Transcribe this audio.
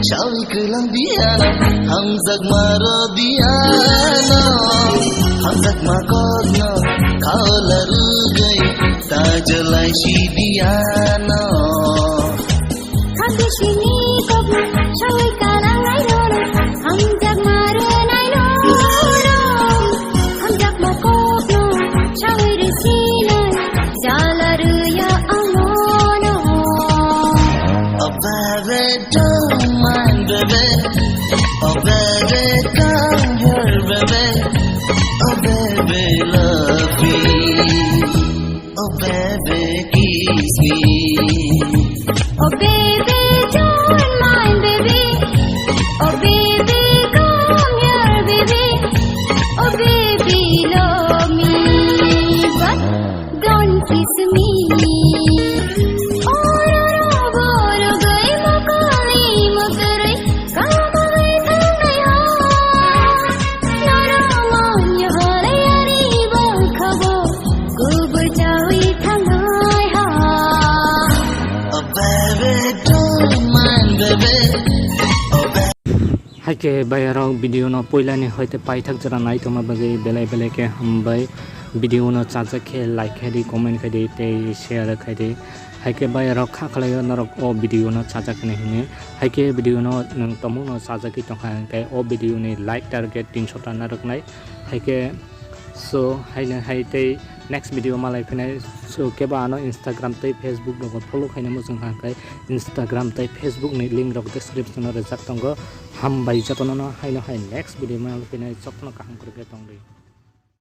Shawi kelang diana, hamzak maro diana, hamzak makogno, kau laru gai, tajalai si diana. Habis ini kopi, shawi kelang nai nono, hamzak maro nai nono, hamzak makogno, shawi resina, jalaru ya amono. Baby, don't mind, baby. Oh, baby, come here, baby. Oh, baby, love me. Oh, baby, kiss me. Oh, baby, don't mind, baby. Oh, baby, come here, baby. Oh, baby, love me. But don't kiss me. Hai ke bayarong video no poila ni hoite pai thak jara nai toma bagai belai belai ke hambai video no chacha ke like khadi comment khadi te share khadi hai ke bayarok kha khalai narok o video no chacha khne hine hai ke video no nang tomo no chacha ki tong hang te o video ni like target 300 ta narok nai hai ke so hai na hai te next video malai phine so ke ba no Instagram te Facebook no follow khaina mo jong hang kai Instagram te Facebook ni link rok description no rejak tongo hambai jotono no hai no hai next video malai phine chokno kaham kurke tongri